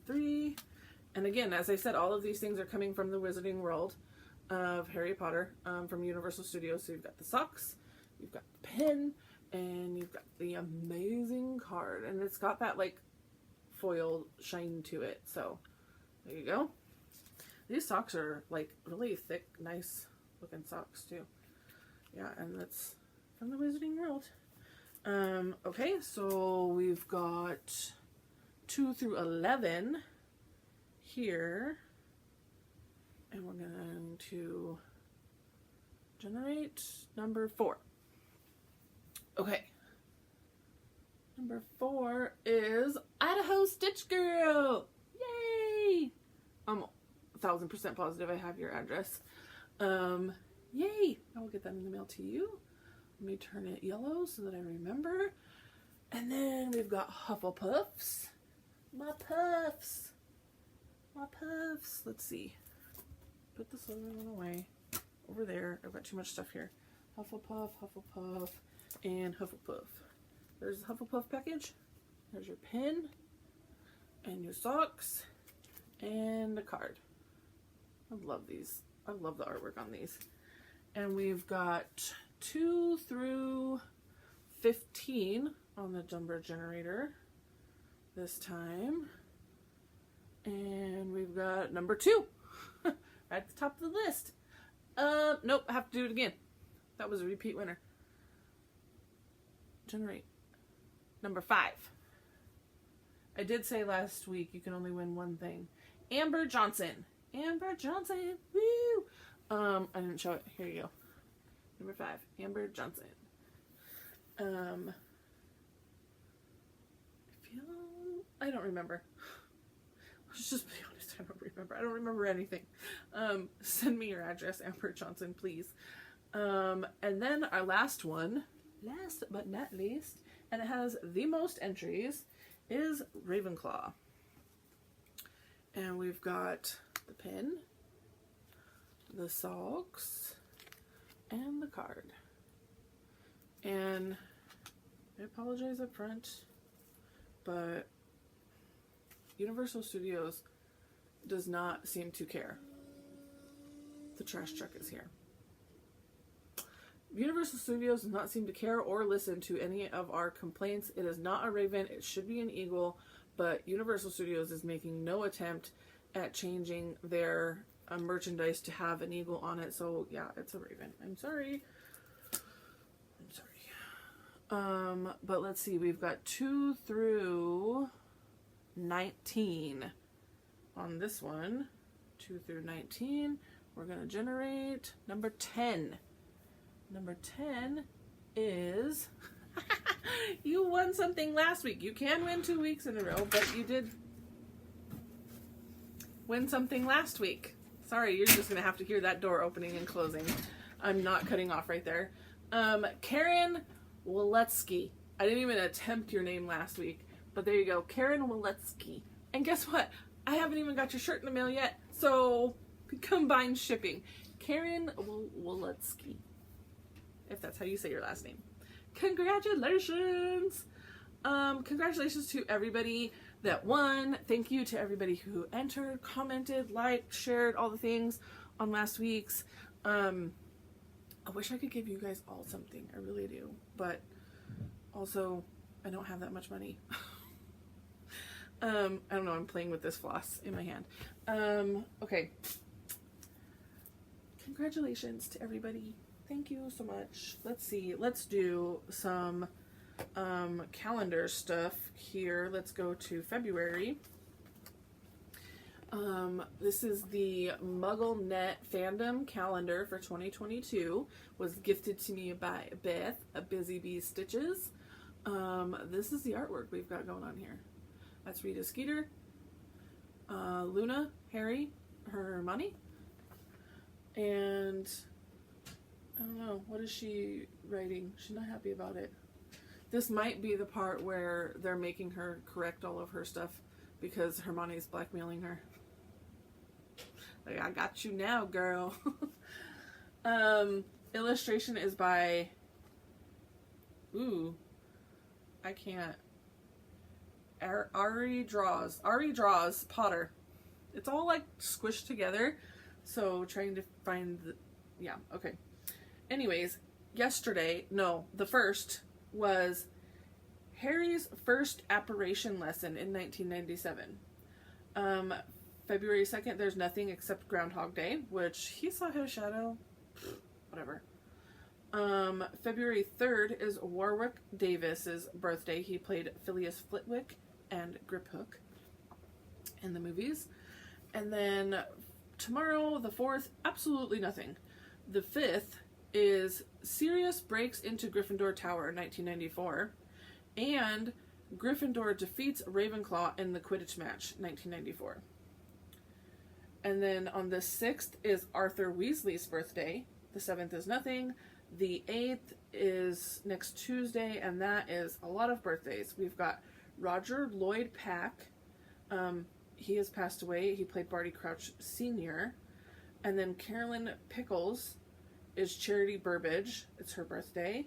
3. And again, as I said, all of these things are coming from the Wizarding World of Harry Potter, from Universal Studios. So you've got the socks, you've got the pen, and you've got the amazing card. And it's got that like foil shine to it. So there you go. These socks are like really thick, nice looking socks too. Yeah, and that's from the Wizarding World. Okay, so we've got 2 through 11 here, and we're going to generate number 4. Okay, number 4 is Idaho Stitch Girl. Yay! I'm 1000% positive I have your address. Yay! I will get that in the mail to you. Let me turn it yellow so that I remember. And then we've got Hufflepuffs. My puffs. My puffs. Let's see. Put this other one away. Over there. I've got too much stuff here. Hufflepuff, Hufflepuff, and Hufflepuff. There's the Hufflepuff package. There's your pen. And your socks. And the card. I love these. I love the artwork on these. And we've got 2 through 15 on the number generator this time. And we've got number 2 at the top of the list. Nope, I have to do it again. That was a repeat winner. Generate. Number 5. I did say last week you can only win one thing. Amber Johnson. Amber Johnson. Woo! I didn't show it. Here you go. Number 5. Amber Johnson. I don't remember. Let's just be honest, I don't remember. I don't remember anything. Send me your address, Amber Johnson, please. And then our last one, last but not least, and it has the most entries, is Ravenclaw. And we've got the pen, the socks, and the card. And I apologize up front, but Universal Studios does not seem to care. The trash truck is here. Universal Studios does not seem to care or listen to any of our complaints. It is not a raven. It should be an eagle, but Universal Studios is making no attempt at changing their merchandise to have an eagle on it. So yeah, it's a raven. I'm sorry. But let's see. We've got 2 through 19 on this one. 2 through 19. We're going to generate number 10. Number 10 is you won something last week. You can win 2 weeks in a row, but you did win something last week. Sorry, you're just going to have to hear that door opening and closing. I'm not cutting off right there. Karen Waletsky. I didn't even attempt your name last week, but there you go. Karen Waletsky And guess what? I haven't even got your shirt in the mail yet, so combined shipping. Karen Wolitsky, if that's how you say your last name. Congratulations! Congratulations to everybody that won. Thank you to everybody who entered, commented, liked, shared, all the things on last week's. I wish I could give you guys all something. I really do. But also, I don't have that much money. I don't know, I'm playing with this floss in my hand. Okay. Congratulations to everybody. Thank you so much. Let's see. Let's do some calendar stuff here. Let's go to February. This is the MuggleNet fandom calendar for 2022. Was gifted to me by Beth, a Busy Bee Stitches. This is the artwork we've got going on here. That's Rita Skeeter, Luna, Harry, Hermione, and I don't know, what is she writing? She's not happy about it. This might be the part where they're making her correct all of her stuff because Hermione's blackmailing her. Like, I got you now, girl. Illustration is by, I can't. Ari Draws Potter. It's all like squished together, so trying to find the, yeah, okay. Anyways, the first was Harry's first apparition lesson in 1997. February 2nd, there's nothing except Groundhog Day, which he saw his shadow, whatever. February 3rd is Warwick Davis's birthday. He played Phileas Flitwick and Griphook in the movies. And then tomorrow, the 4th, absolutely nothing. The 5th is Sirius breaks into Gryffindor Tower in 1994. And Gryffindor defeats Ravenclaw in the Quidditch match, 1994. And then on the 6th is Arthur Weasley's birthday. The 7th is nothing. The 8th is next Tuesday, and that is a lot of birthdays. We've got Roger Lloyd Pack. He has passed away. He played Barty Crouch Sr. And then Carolyn Pickles is Charity Burbage. It's her birthday.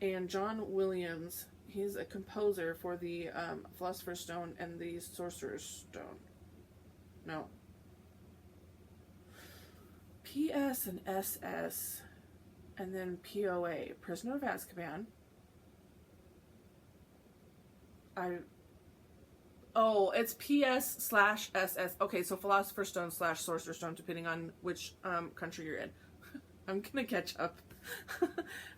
And John Williams, he's a composer for the Philosopher's Stone and the Sorcerer's Stone. No. PS and SS. And then POA, Prisoner of Azkaban. It's PS/SS. Okay, so Philosopher's Stone / Sorcerer's Stone, depending on which country you're in. I'm gonna catch up.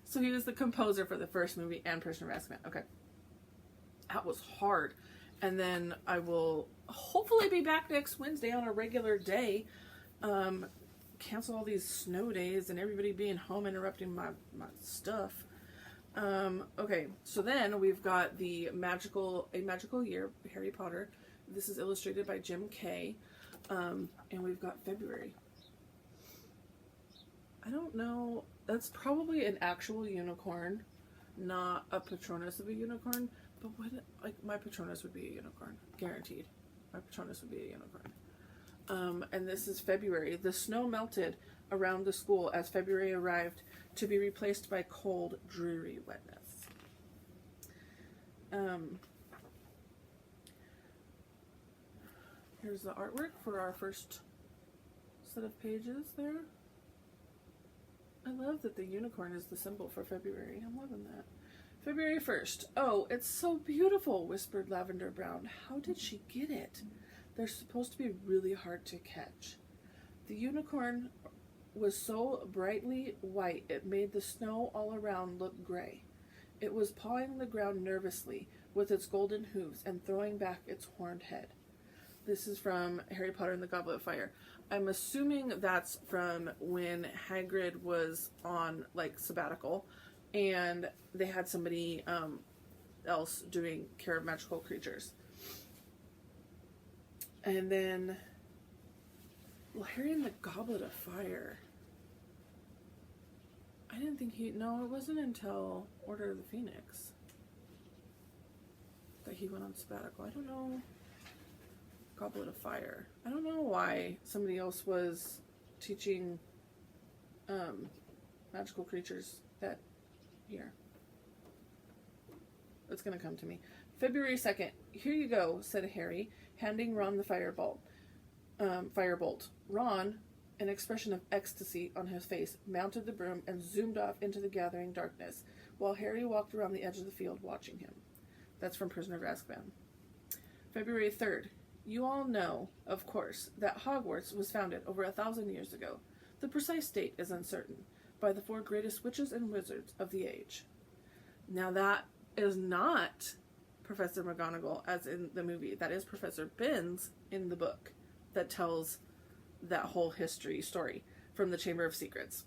So he was the composer for the first movie and Prisoner of Azkaban. Okay. That was hard. And then I will hopefully be back next Wednesday on a regular day. Cancel all these snow days and everybody being home interrupting my stuff. Okay, so then we've got A Magical Year, Harry Potter. This is illustrated by Jim Kay. And we've got February. I don't know, that's probably an actual unicorn, not a Patronus of a unicorn, but my Patronus would be a unicorn, guaranteed. My Patronus would be a unicorn. And this is February. The snow melted around the school as February arrived to be replaced by cold, dreary wetness. Here's the artwork for our first set of pages there. I love that the unicorn is the symbol for February. I'm loving that. February 1st. Oh, it's so beautiful, whispered Lavender Brown. How did she get it? They're supposed to be really hard to catch. The unicorn was so brightly white it made the snow all around look gray. It was pawing the ground nervously with its golden hooves and throwing back its horned head. This is from Harry Potter and the Goblet of Fire. I'm assuming that's from when Hagrid was on, sabbatical, and they had somebody else doing care of magical creatures. And then, Harry and the Goblet of Fire. I didn't think no, it wasn't until Order of the Phoenix that he went on sabbatical. I don't know. Goblet of Fire. I don't know why somebody else was teaching magical creatures that year. It's gonna come to me. February 2nd. Here you go, said Harry, handing Ron the firebolt. Ron, an expression of ecstasy on his face, mounted the broom and zoomed off into the gathering darkness, while Harry walked around the edge of the field watching him. That's from Prisoner of Azkaban. February 3rd. You all know, of course, that Hogwarts was founded over 1,000 years ago. The precise date is uncertain, by the 4 greatest witches and wizards of the age. Now that is not Professor McGonagall as in the movie. That is Professor Binns in the book that tells that whole history story from the Chamber of Secrets.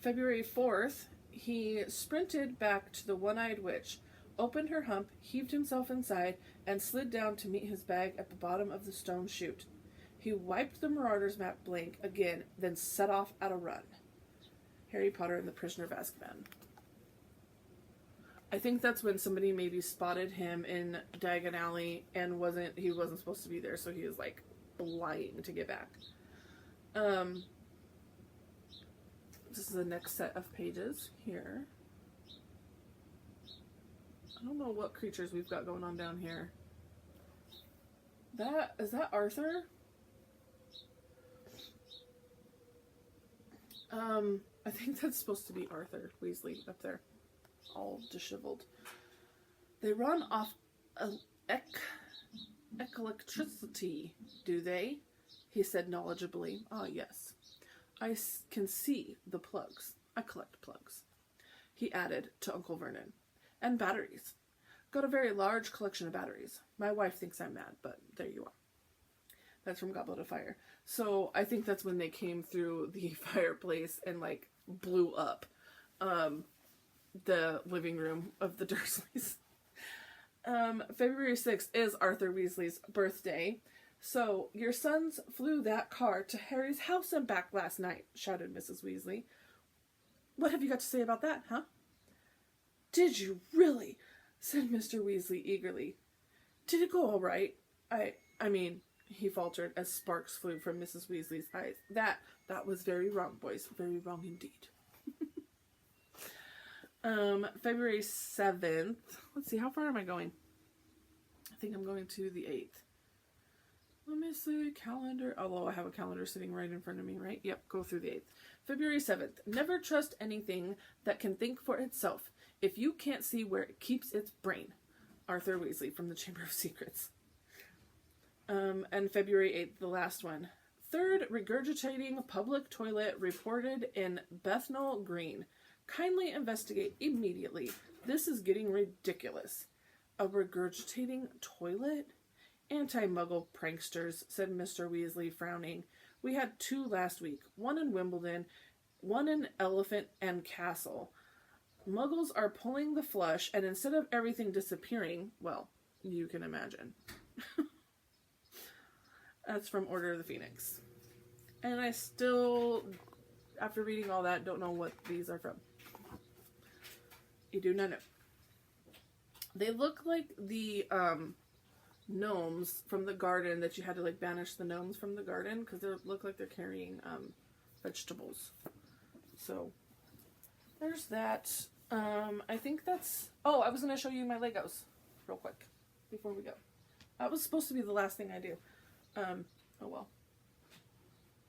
February 4th, he sprinted back to the one-eyed witch, opened her hump, heaved himself inside, and slid down to meet his bag at the bottom of the stone chute. He wiped the Marauder's map blank again, then set off at a run. Harry Potter and the Prisoner of Azkaban. I think that's when somebody maybe spotted him in Diagon Alley and he wasn't supposed to be there, so he was like flying to get back. This is the next set of pages here. I don't know what creatures we've got going on down here. Is that Arthur? I think that's supposed to be Arthur Weasley up there, all disheveled. They run off electricity, do they? He said knowledgeably. Ah, yes. I can see the plugs. I collect plugs. He added to Uncle Vernon. And batteries. Got a very large collection of batteries. My wife thinks I'm mad, but there you are. That's from Goblet of Fire. So I think that's when they came through the fireplace and like blew up the living room of the Dursleys. February 6th is Arthur Weasley's birthday. So, your sons flew that car to Harry's house and back last night, shouted Mrs. Weasley. What have you got to say about that, huh? Did you really? Said Mr. Weasley eagerly. Did it go all right? I mean, he faltered as sparks flew from Mrs. Weasley's eyes. That was very wrong, boys. Very wrong indeed. February 7th. Let's see, how far am I going? I think I'm going to the 8th. Let me see, calendar. Although I have a calendar sitting right in front of me, right? Yep, go through the 8th. February 7th. Never trust anything that can think for itself if you can't see where it keeps its brain. Arthur Weasley from the Chamber of Secrets. And February 8th, the last one. 3rd regurgitating public toilet reported in Bethnal Green. Kindly investigate immediately. This is getting ridiculous. A regurgitating toilet? Anti-muggle pranksters, said Mr. Weasley, frowning. We had 2 last week. One in Wimbledon, one in Elephant and Castle. Muggles are pulling the flush, and instead of everything disappearing, well, you can imagine. That's from Order of the Phoenix. And I still, after reading all that, don't know what these are from. You do not know. They look like the gnomes from the garden that you had to like banish the gnomes from the garden because they look like they're carrying vegetables. So there's that. I think that's... Oh, I was going to show you my Legos real quick before we go. That was supposed to be the last thing I do. Oh well.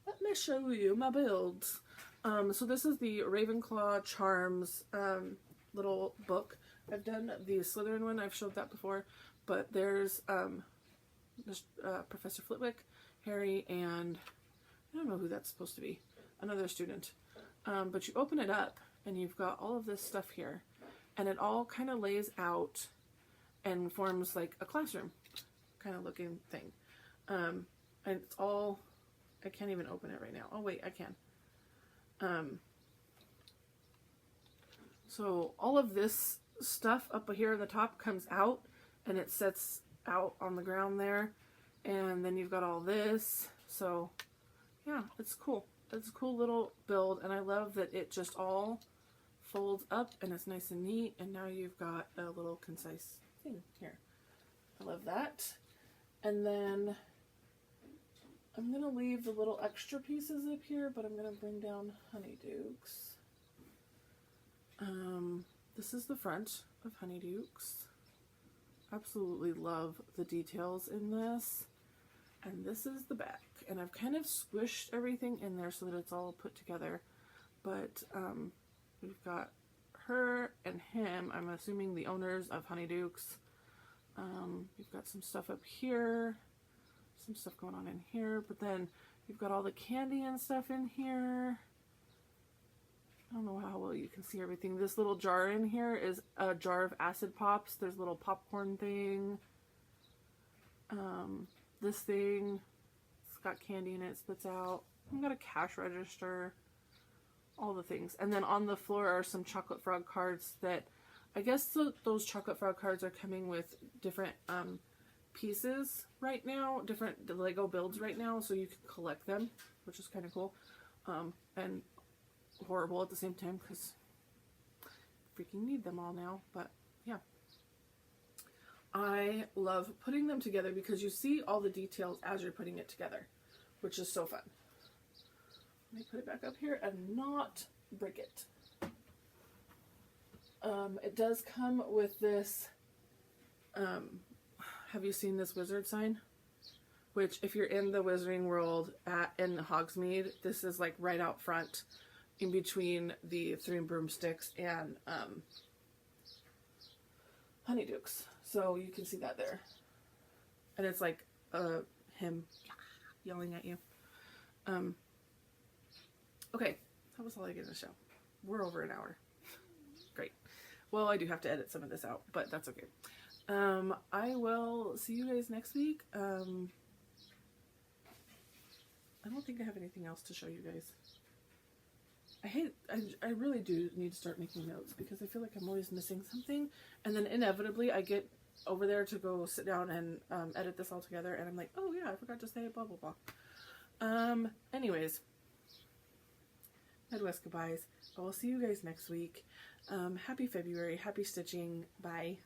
Let me show you my builds. So this is the Ravenclaw Charms little book. I've done the Slytherin one. I've showed that before. But there's Professor Flitwick, Harry, and I don't know who that's supposed to be. Another student. But you open it up and you've got all of this stuff here. And it all kind of lays out and forms like a classroom kind of looking thing. And it's all... I can't even open it right now. Oh wait, I can. So all of this stuff up here at the top comes out and it sets out on the ground there. And then you've got all this. So yeah, it's cool. It's a cool little build, and I love that it just all folds up and it's nice and neat, and now you've got a little concise thing here. I love that. And then I'm going to leave the little extra pieces up here, but I'm going to bring down Honeydukes. This is the front of Honeydukes. Absolutely love the details in this. And this is the back. And I've kind of squished everything in there so that it's all put together. But we've got her and him, I'm assuming the owners of Honeydukes. We've got some stuff up here, some stuff going on in here, but then you've got all the candy and stuff in here. I don't know how well you can see everything. This little jar in here is a jar of acid pops. There's a little popcorn thing. This thing, it's got candy in it, spits out. I've got a cash register, all the things. And then on the floor are some chocolate frog cards that, I guess those chocolate frog cards are coming with different pieces right now, different Lego builds right now, so you can collect them, which is kind of cool. And horrible at the same time because freaking need them all now, but yeah. I love putting them together because you see all the details as you're putting it together, which is so fun. Let me put it back up here and not break it. It does come with this, have you seen this wizard sign? Which, if you're in the Wizarding World in Hogsmeade, this is like right out front in between the Three Broomsticks and Honeydukes. So you can see that there. And it's like him yelling at you. Okay, that was all I get in the show. We're over an hour. Great. Well, I do have to edit some of this out, but that's okay. I will see you guys next week. I don't think I have anything else to show you guys. I really do need to start making notes because I feel like I'm always missing something, and then inevitably I get over there to go sit down and edit this all together, and I'm like, oh yeah, I forgot to say blah blah blah. Anyways, Midwest goodbyes. I will see you guys next week. Happy February, happy stitching, bye.